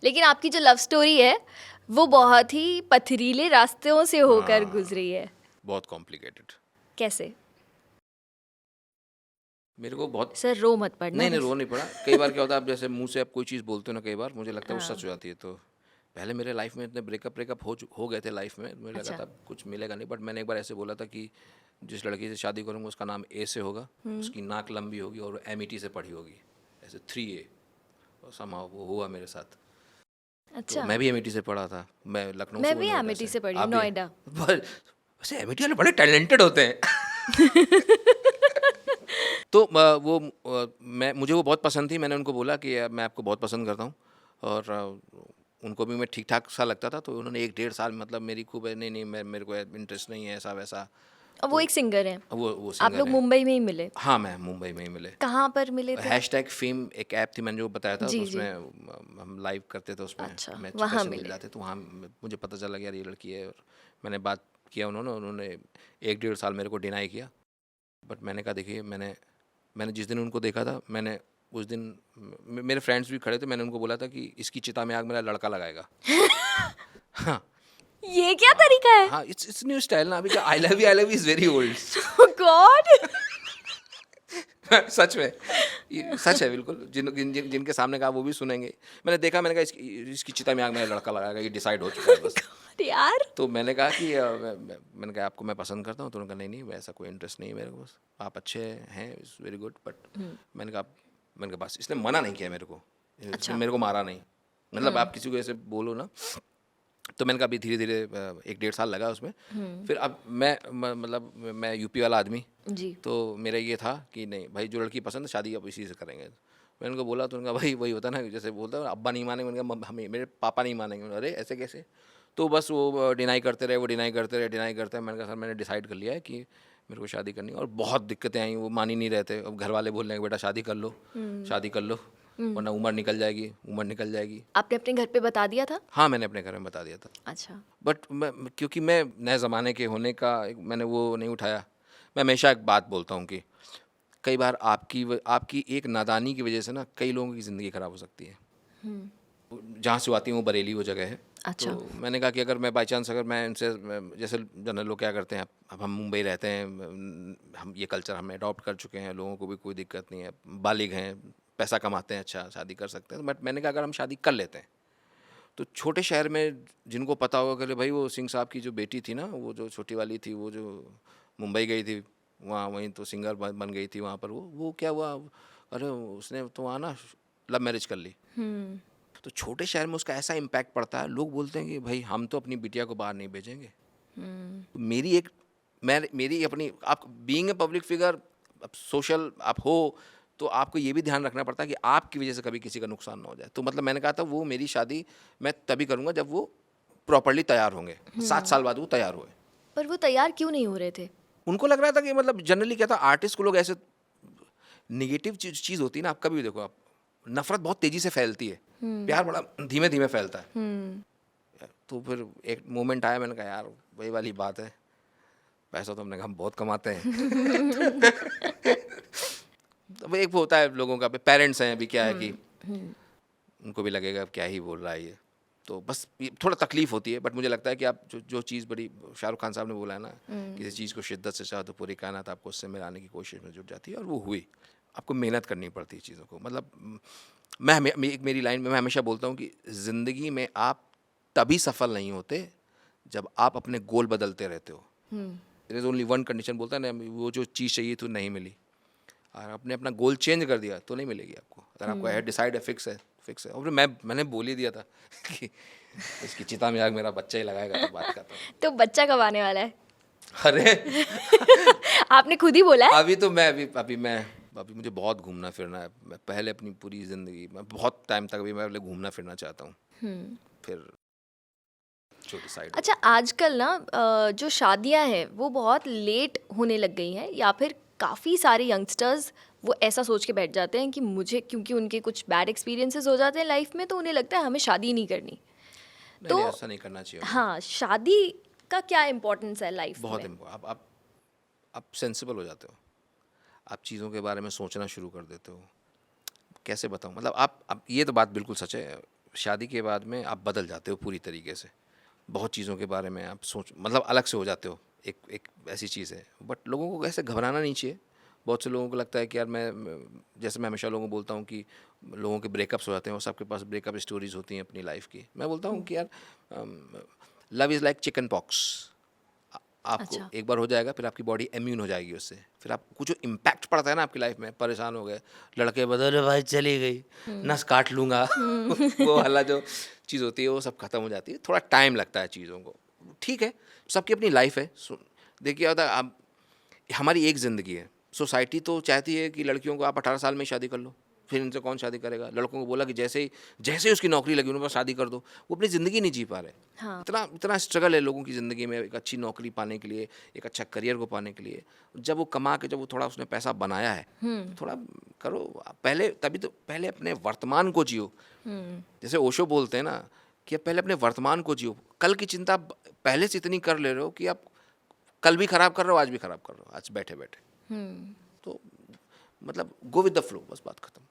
लेकिन आपकी जो लव स्टोरी है वो बहुत ही पथरीले रास्तों से होकर हाँ, गुजरी है। बहुत कॉम्प्लिकेटेड। कैसे? मेरे को बहुत, सर रो मत पड़ना नहीं नहीं बस। रो नहीं पड़ा। कई बार क्या होता है, आप जैसे मुंह से आप कोई चीज़ बोलते हो ना, कई बार मुझे लगता है वो हाँ। सच हो जाती है। तो पहले मेरे लाइफ में इतने ब्रेकअप ब्रेकअप हो गए थे लाइफ में, मुझे लगा अच्छा। था कुछ मिलेगा नहीं। बट मैंने एक बार ऐसे बोला था कि जिस लड़की से शादी करूँगा उसका नाम ए से होगा, उसकी नाक लंबी होगी और एमिटी से पढ़ी होगी, ऐसे 3A। और somehow वो हुआ मेरे साथ। तो अच्छा। मैं भी एमिटी से पढ़ा था, मैं लखनऊ से मैं हूँ, भी नोएडा एमिटी से। से पढ़ी आप हूँ, भी? नोएडा। वैसे एमिटी वाले बड़े टैलेंटेड होते हैं। तो मैं मुझे वो बहुत पसंद थी। मैंने उनको बोला कि मैं आपको बहुत पसंद करता हूँ। और उनको भी मैं ठीक ठाक सा लगता था। तो उन्होंने 1 डेढ़ साल मतलब मेरी खूब, नहीं नहीं मैं, मेरे को इंटरेस्ट नहीं है ऐसा वैसा। और वो तो एक सिंगर हैं। वो आप सिंगर लोग है। मुंबई में ही मिले? हाँ, मैं मुंबई में ही मिले। कहाँ पर मिले थे आप? हैश टैग फेम एक ऐप थी, मैंने जो बताया था, तो जी जी। उसमें हम लाइव करते थे, उसमें अच्छा, हमें अच्छे वहाँ पैसे मिल मिले। जाते। तो वहाँ मुझे पता चला कि यार ये लड़की है। और मैंने बात किया, उन्होंने उन्होंने 1 डेढ़ साल मेरे को डिनाई किया। बट मैंने कहा देखिए, मैंने मैंने जिस दिन उनको देखा था, मैंने उस दिन मेरे फ्रेंड्स भी खड़े थे, मैंने उनको बोला था कि इसकी चिता में आग मेरा लड़का लगाएगा। हाँ। ये क्या तरीका है? हाँ, इट्स न्यू स्टाइल ना अभी का। I love you is very old. God. सच में, ये सच है बिल्कुल। जिनके सामने कहा वो भी सुनेंगे। मैंने देखा, मैंने कहा इसकी चिता में आग मेरा लड़का लगाएगा, ये डिसाइड हो चुका है बस। यार। तो मैंने कहा कि मैंने कहा आपको मैं पसंद करता हूँ। तो उन्होंने कहा नहीं नहीं, वैसा कोई इंटरेस्ट नहीं है मेरे को, बस आप अच्छे हैं, इज़ वेरी गुड। बट मैंने कहा बस, इसने मना नहीं किया मेरे को, इसने अच्छा। मेरे को मारा नहीं। मतलब आप किसी को ऐसे बोलो ना। तो मैंने कहा अभी धीरे धीरे 1 डेढ़ साल लगा उसमें। फिर अब मतलब मैं यूपी वाला आदमी। जी। तो मेरा ये था कि नहीं भाई, जो लड़की पसंद है शादी अब इसी से करेंगे। मैंने उनको बोला, तो उनका भाई वही होता ना, जैसे बोलता है अब्बा नहीं मानेंगे, उनका हमें मेरे पापा नहीं मानेंगे। अरे ऐसे कैसे? तो बस वो डिनाई करते रहे, वो डिनाई करते रहे, डिनाई करते रहे। मैंने कहा सर, मैंने डिसाइड कर लिया है कि मेरे को शादी करनी है। और बहुत दिक्कतें आई, वो मान ही नहीं रहते। अब घर वाले बोल रहे हैं बेटा शादी कर लो, शादी कर लो, वरना उम्र निकल जाएगी, उम्र निकल जाएगी। आपने अपने घर पे बता दिया था? हाँ, मैंने अपने घर में बता दिया था। अच्छा। बट क्योंकि मैं नए ज़माने के होने का मैंने वो नहीं उठाया। मैं हमेशा एक बात बोलता हूँ कि कई बार आपकी एक नादानी की वजह से ना कई लोगों की ज़िंदगी ख़राब हो सकती है। जहाँ से वो आती हूँ वो बरेली वो जगह है। तो अच्छा। मैंने कहा कि अगर मैं बाई चांस, अगर मैं इनसे, जैसे जनरल लोग क्या करते हैं, अब हम मुंबई रहते हैं, हम ये कल्चर हम अडॉप्ट कर चुके हैं, लोगों को भी कोई दिक्कत नहीं है, बालिग हैं, पैसा कमाते हैं, अच्छा शादी कर सकते हैं। बट मैंने कहा अगर हम शादी कर लेते हैं तो छोटे शहर में जिनको पता होगा कि भाई वो सिंह साहब की जो बेटी थी ना, वो जो छोटी वाली थी, वो जो मुंबई गई थी, वहाँ वहीं तो सिंगर बन गई थी वहाँ पर। वो क्या हुआ, अरे उसने तो वहाँ ना लव मैरिज कर ली। तो छोटे शहर में उसका ऐसा इम्पैक्ट पड़ता है, लोग बोलते हैं कि भाई हम तो अपनी बिटिया को बाहर नहीं भेजेंगे। तो मेरी अपनी, आप बीइंग ए पब्लिक फिगर, अब सोशल आप हो, तो आपको ये भी ध्यान रखना पड़ता है कि आपकी वजह से कभी किसी का नुकसान ना हो जाए। तो मतलब मैंने कहा था वो मेरी शादी मैं तभी करूँगा जब वो प्रॉपरली तैयार होंगे, 7 साल बाद वो तैयार हुए। पर वो तैयार क्यों नहीं हो रहे थे? उनको लग रहा था कि मतलब जनरली क्या था, आर्टिस्ट को लोग ऐसे, निगेटिव चीज़ होती है ना, आप कभी भी देखो, आप नफरत बहुत तेज़ी से फैलती है, प्यार बड़ा धीमे धीमे फैलता है। तो फिर एक मोमेंट आया, मैंने कहा यार वही वाली बात है, पैसा तो हमने कहा हम बहुत कमाते हैं। तो वो एक वो होता है लोगों का, पेरेंट्स हैं, अभी क्या है कि उनको भी लगेगा अब क्या ही बोल रहा है ये। तो बस ये थोड़ा तकलीफ होती है। बट मुझे लगता है कि आप जो चीज़, बड़ी शाहरुख खान साहब ने बोला है ना, किसी चीज़ को शिद्दत से चाहो तो पूरी कायनात आपको उससे मिलाने की कोशिश में जुट जाती है। और वो हुई। आपको मेहनत करनी पड़ती है चीज़ों को। मतलब एक मेरी लाइन में मैं हमेशा बोलता हूँ कि ज़िंदगी में आप तभी सफल नहीं होते जब आप अपने गोल बदलते रहते हो। There is only one condition, बोलता है ना, वो जो चीज़ चाहिए थी नहीं मिली, और आपने अपना गोल चेंज कर दिया तो नहीं मिलेगी आपको। अगर आपको है डिसाइड है, फिक्स है, फिक्स है। और फिर मैंने बोल ही दिया था कि इसकी चिता में आग मेरा बच्चा ही लगाएगा, तो बात करता हूँ। तो बच्चा कब आने वाला है? अरे आपने खुद ही बोला है। अभी तो मैं अभी मुझे बहुत घूमना फिरना है। मैं पहले अपनी पूरी ज़िंदगी, मैं बहुत टाइम तक अभी मैं पहले घूमना फिरना चाहता हूँ, फिर जो डिसाइड अच्छा, होगा। आजकल ना जो शादियां हैं वो बहुत लेट होने लग गई हैं, या फिर काफ़ी सारे यंगस्टर्स वो ऐसा सोच के बैठ जाते हैं कि मुझे, क्योंकि उनके कुछ बैड एक्सपीरियंसेस हो जाते हैं लाइफ में, तो उन्हें लगता है हमें शादी नहीं करनी। नहीं तो नहीं, ऐसा नहीं करना चाहिए उन्हें। हाँ, शादी का क्या इम्पोर्टेंस है लाइफ बहुत में? आप सेंसिबल हो जाते हो, आप चीज़ों के बारे में सोचना शुरू कर देते हो। कैसे बताऊँ, मतलब आप ये तो बात बिल्कुल सच है। शादी के बाद में आप बदल जाते हो पूरी तरीके से, बहुत चीज़ों के बारे में आप सोच मतलब अलग से हो जाते हो, एक ऐसी चीज़ है। बट लोगों को ऐसे घबराना नहीं चाहिए। बहुत से लोगों को लगता है कि यार जैसे मैं हमेशा लोगों को बोलता हूँ कि लोगों के ब्रेकअप्स हो जाते हैं और सबके पास ब्रेकअप स्टोरीज होती हैं अपनी लाइफ की। मैं बोलता हूँ कि यार love is like chicken pox. आपको अच्छा। एक बार हो जाएगा, फिर आपकी बॉडी इम्यून हो जाएगी उससे। फिर आपको जो इम्पैक्ट पड़ता है ना आपकी लाइफ में, परेशान हो गए, लड़के बदले भाई चली गई, नस काट लूँगा वो वाला जो चीज़ होती है वो सब खत्म हो जाती है। थोड़ा टाइम लगता है चीज़ों को, ठीक है, सबकी अपनी लाइफ है। देखिए क्या होता है, आप हमारी एक ज़िंदगी है। सोसाइटी तो चाहती है कि लड़कियों को आप 18 साल में शादी कर लो, फिर इनसे कौन शादी करेगा। लड़कों को बोला कि जैसे ही उसकी नौकरी लगी उन्हें बस शादी कर दो। वो अपनी ज़िंदगी नहीं जी पा रहे। हाँ। इतना स्ट्रगल है लोगों की ज़िंदगी में एक अच्छी नौकरी पाने के लिए, एक अच्छा करियर को पाने के लिए। जब वो कमा के जब वो थोड़ा उसने पैसा बनाया है, तो थोड़ा करो पहले, तभी तो पहले अपने वर्तमान को जियो। जैसे ओशो बोलते हैं ना कि आप पहले अपने वर्तमान को जियो। कल की चिंता आप पहले से इतनी कर ले रहे हो कि आप कल भी खराब कर रहे हो, आज भी खराब कर रहे हो, आज बैठे बैठे। तो मतलब गो विद द फ्लो, बस बात खत्म।